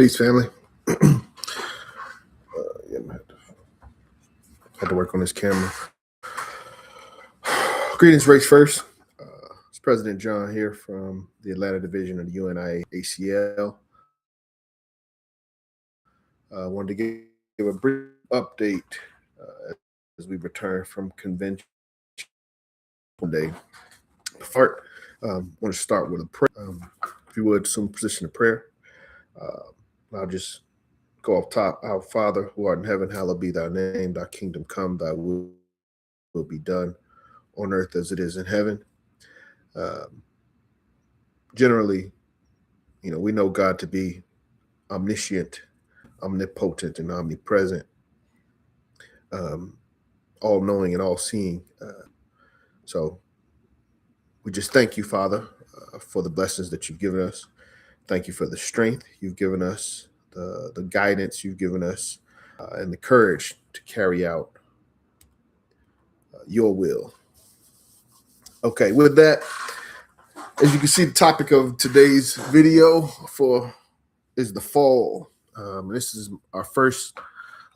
Peace, family. Yeah, had to work on this camera. Greetings, race first. It's President John here from the Atlanta Division of the UNIA-ACL. Wanted to give a brief update as we return from convention day. First, want to start with a prayer. If you would, assume position of prayer. I'll just go off top. Our Father, who art in heaven, hallowed be thy name. Thy kingdom come, thy will be done on earth as it is in heaven. Generally, we know God to be omniscient, omnipotent, and omnipresent, all-knowing and all-seeing. So we just thank you, Father, for the blessings that you've given us. Thank you for the strength you've given us, the guidance you've given us, and the courage to carry out your will. Okay, with that, as you can see, the topic of today's video is the fall. This is our first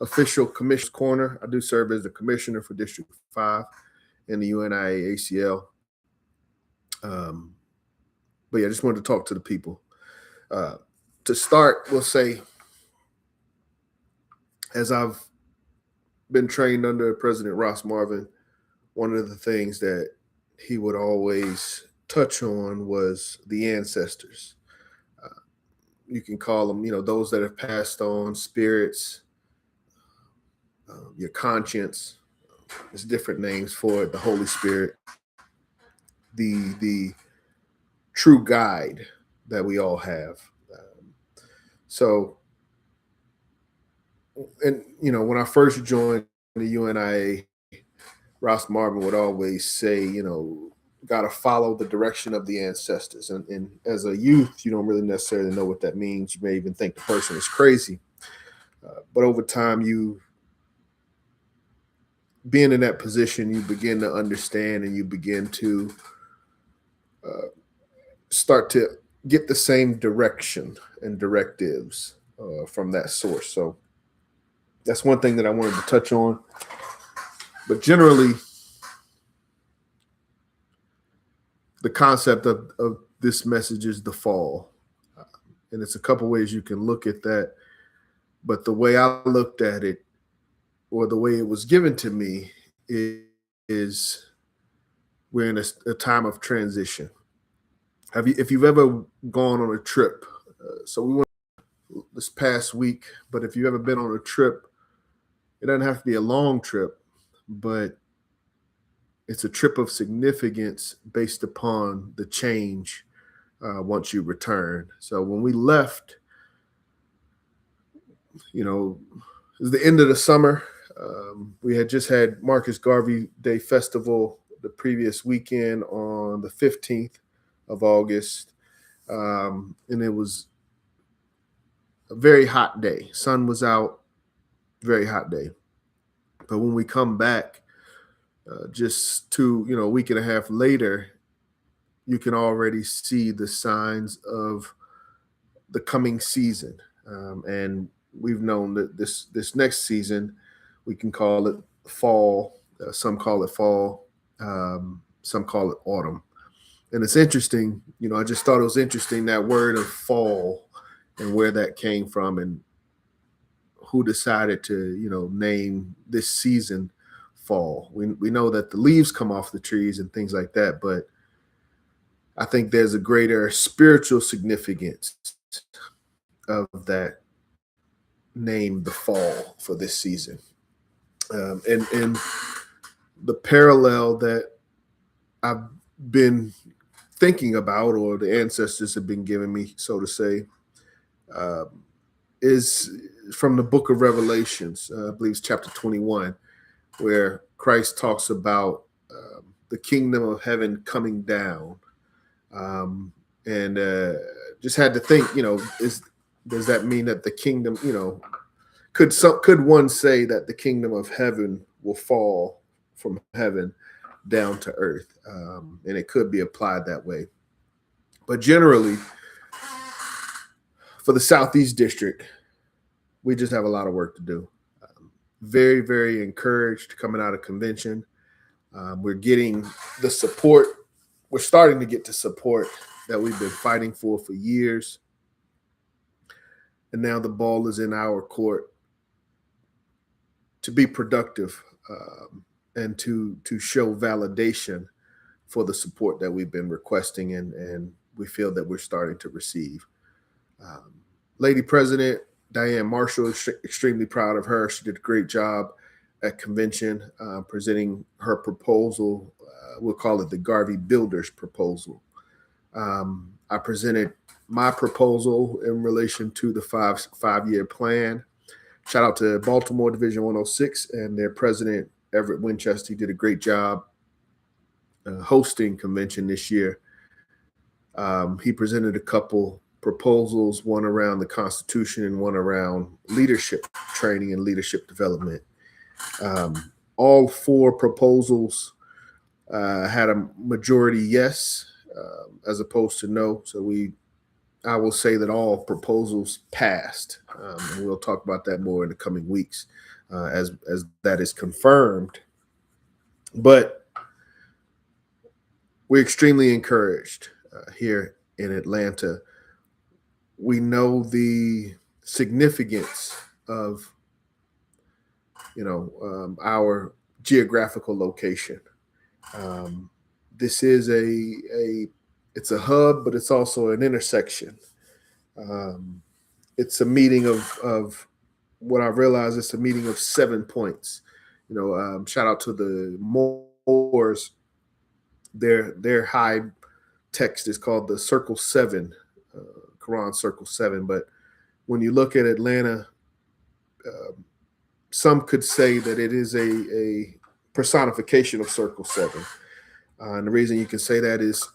official Commissioner's Corner. I do serve as the Commissioner for District 5 in the UNIA-ACL. But yeah, I just wanted to talk to the people. To start, we'll say, as I've been trained under President Ross Marvin, one of the things that he would always touch on was the ancestors. You can call them, those that have passed on, spirits, your conscience. There's different names for it. The Holy Spirit, the true guide that we all have. When I first joined the UNIA, Ross Marvin would always say, got to follow the direction of the ancestors. And as a youth, you don't really necessarily know what that means. You may even think the person is crazy. But over time, you being in that position, you begin to understand and you begin to start to get the same direction and directives from that source. So that's one thing that I wanted to touch on. But generally, the concept of this message is the fall. And it's a couple ways you can look at that. But the way I looked at it, or the way it was given to me, is we're in a time of transition. If you've ever gone on a trip, so we went this past week, but if you've ever been on a trip, it doesn't have to be a long trip, but it's a trip of significance based upon the change once you return. So when we left, it was the end of the summer. We had just had Marcus Garvey Day Festival the previous weekend on the 15th of August. And it was a very hot day. Sun was out, very hot day. But when we come back, just a week and a half later, you can already see the signs of the coming season. And we've known that this next season, we can call it fall. Some call it fall. Some call it autumn. And it's interesting, I just thought it was interesting, that word of fall and where that came from and who decided to, name this season fall. We know that the leaves come off the trees and things like that, but I think there's a greater spiritual significance of that name, the fall, for this season. And the parallel that I've been thinking about, or the ancestors have been giving me, so to say, is from the book of Revelations, I believe it's chapter 21, where Christ talks about the kingdom of heaven coming down. And just had to think, does that mean that the kingdom, could one say that the kingdom of heaven will fall from heaven down to earth? And it could be applied that way. But generally, for the Southeast District, we just have a lot of work to do. Very, very encouraged coming out of convention. We're getting the support. We're starting to get the support that we've been fighting for years. And now the ball is in our court to be productive and to show validation for the support that we've been requesting and we feel that we're starting to receive. Lady President Diane Marshall, extremely proud of her. She did a great job at convention presenting her proposal. We'll call it the Garvey Builders proposal. I presented my proposal in relation to the five-year plan. Shout out to Baltimore Division 106 and their president, Everett Winchester. He did a great job hosting convention this year. He presented a couple proposals, one around the Constitution and one around leadership training and leadership development. All four proposals had a majority yes, as opposed to no. So I will say that all proposals passed, and we'll talk about that more in the coming weeks as that is confirmed. But we're extremely encouraged here in Atlanta. We know the significance of our geographical location. This is it's a hub, but it's also an intersection. It's a meeting of what I realize it's a meeting of 7 points. Shout out to the Moors. Their high text is called the Circle 7, Quran Circle 7. But when you look at Atlanta, some could say that it is a personification of Circle 7. And the reason you can say that is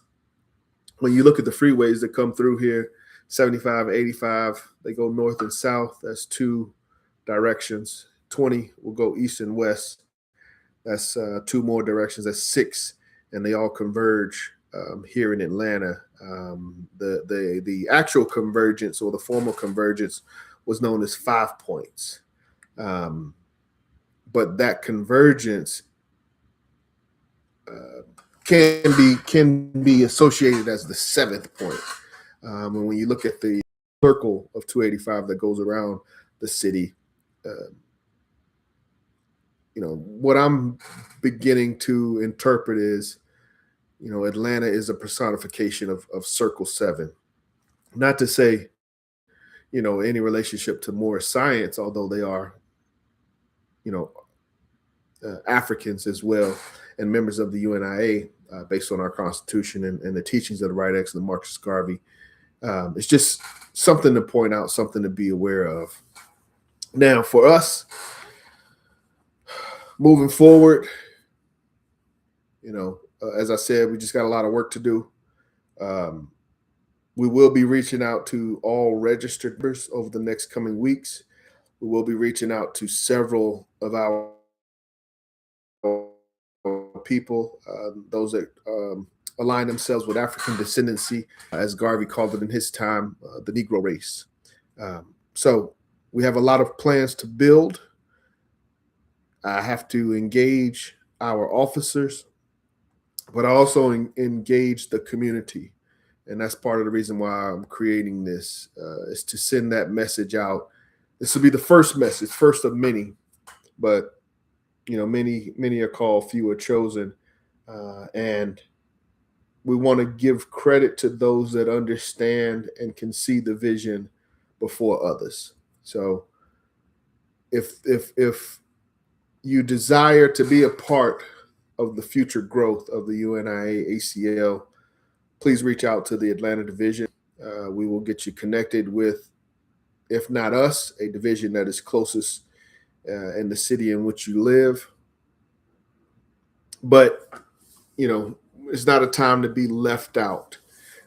when you look at the freeways that come through here, 75, 85, they go north and south. That's 2 directions. 20 will go east and west. That's 2 more directions. That's 6. And they all converge here in Atlanta. The actual convergence or the formal convergence was known as 5 points. But that convergence can be associated as the 7th point. And when you look at the circle of 285 that goes around the city, what I'm beginning to interpret is, Atlanta is a personification of Circle 7. Not to say, any relationship to Moorish science, although they are, Africans as well and members of the UNIA based on our Constitution and the teachings of the Right Excellent Marcus Garvey. It's just something to point out, something to be aware of. Now, for us, moving forward, as I said, we just got a lot of work to do. We will be reaching out to all registered members over the next coming weeks. We will be reaching out to several of our people, those that align themselves with African descendancy, as Garvey called it in his time, the Negro race. So we have a lot of plans to build. I have to engage our officers, but I also engage the community. And that's part of the reason why I'm creating this, is to send that message out. This will be the first message, first of many, but many are called, few are chosen. And we want to give credit to those that understand and can see the vision before others. So if you desire to be a part of the future growth of the UNIA-ACL, please reach out to the Atlanta Division. We will get you connected with, if not us, a division that is closest in the city in which you live. But, it's not a time to be left out.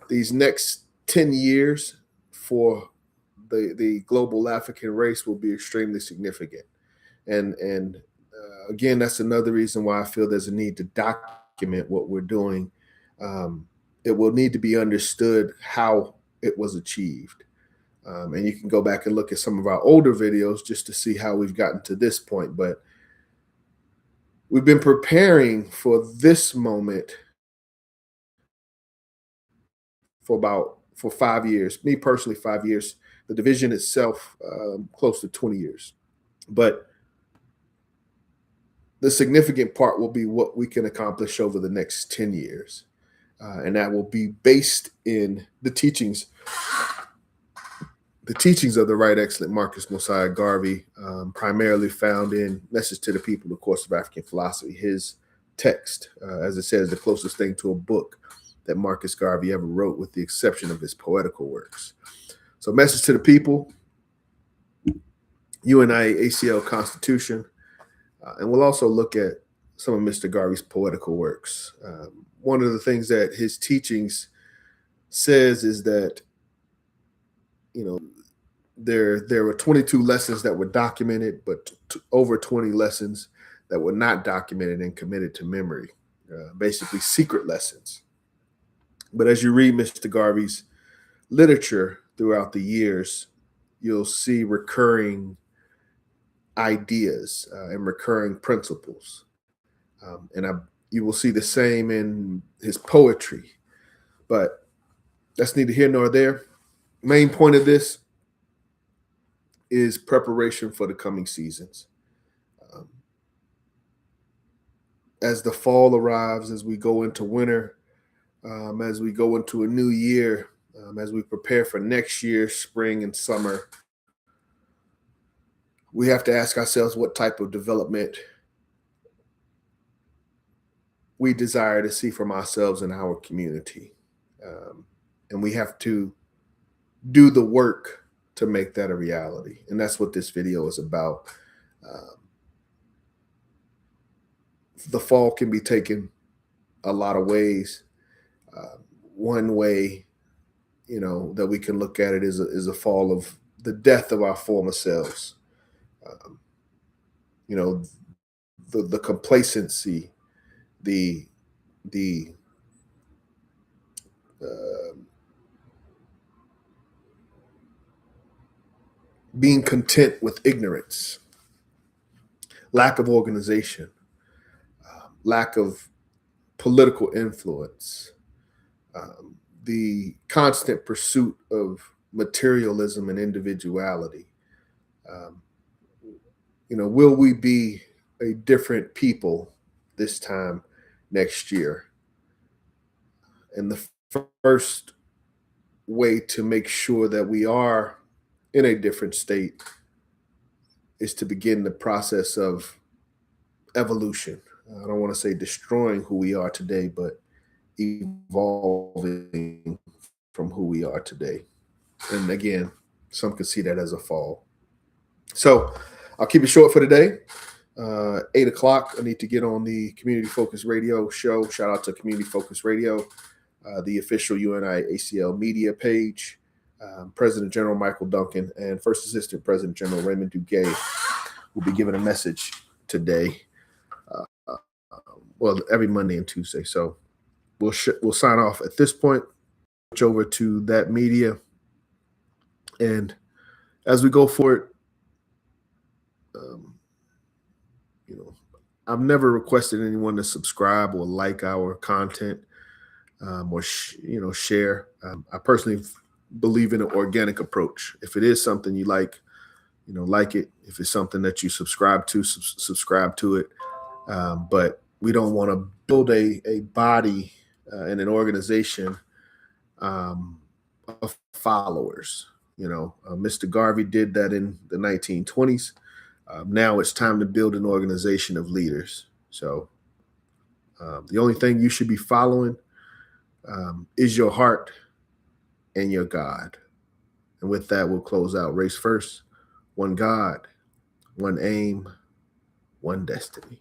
These next 10 years for the global African race will be extremely significant. And again, that's another reason why I feel there's a need to document what we're doing. It will need to be understood how it was achieved. And you can go back and look at some of our older videos just to see how we've gotten to this point. But we've been preparing for this moment for 5 years. Me personally, 5 years. The division itself, close to 20 years. But the significant part will be what we can accomplish over the next 10 years. And that will be based in the teachings of the Right Excellent Marcus Mosiah Garvey, primarily found in Message to the People, The Course of African Philosophy. His text, as it says, the closest thing to a book that Marcus Garvey ever wrote, with the exception of his poetical works. So Message to the People, UNIA-ACL Constitution, and we'll also look at some of Mr. Garvey's poetical works. One of the things that his teachings says is that, there were 22 lessons that were documented, but over 20 lessons that were not documented and committed to memory, basically secret lessons. But as you read Mr. Garvey's literature throughout the years, you'll see recurring ideas and recurring principles. You will see the same in his poetry. But that's neither here nor there. Main point of this is preparation for the coming seasons. As the fall arrives, as we go into winter, as we go into a new year, as we prepare for next year, spring and summer, we have to ask ourselves what type of development we desire to see from ourselves and our community. And we have to do the work to make that a reality. And that's what this video is about. The fall can be taken a lot of ways. One way, that we can look at it is a fall of the death of our former selves. The complacency, the being content with ignorance, lack of organization, lack of political influence, the constant pursuit of materialism and individuality. Will we be a different people this time next year? And the first way to make sure that we are in a different state is to begin the process of evolution. I don't want to say destroying who we are today, but evolving from who we are today. And again, some could see that as a fall. So I'll keep it short for today. 8 o'clock, I need to get on the Community Focus Radio show. Shout out to Community Focus Radio, the official UNI-ACL media page. President General Michael Duncan and First Assistant President General Raymond Duguay will be giving a message today. Every Monday and Tuesday. So we'll sign off at this point. Switch over to that media, and as we go forward, I've never requested anyone to subscribe or like our content or share. I personally believe in an organic approach. If it is something you like, like it. If it's something that you subscribe to, subscribe to it. But we don't want to build a body and an organization of followers. Mr. Garvey did that in the 1920s. Now it's time to build an organization of leaders. So the only thing you should be following is your heart and your God. And with that, we'll close out. Race first, one God, one aim, one destiny.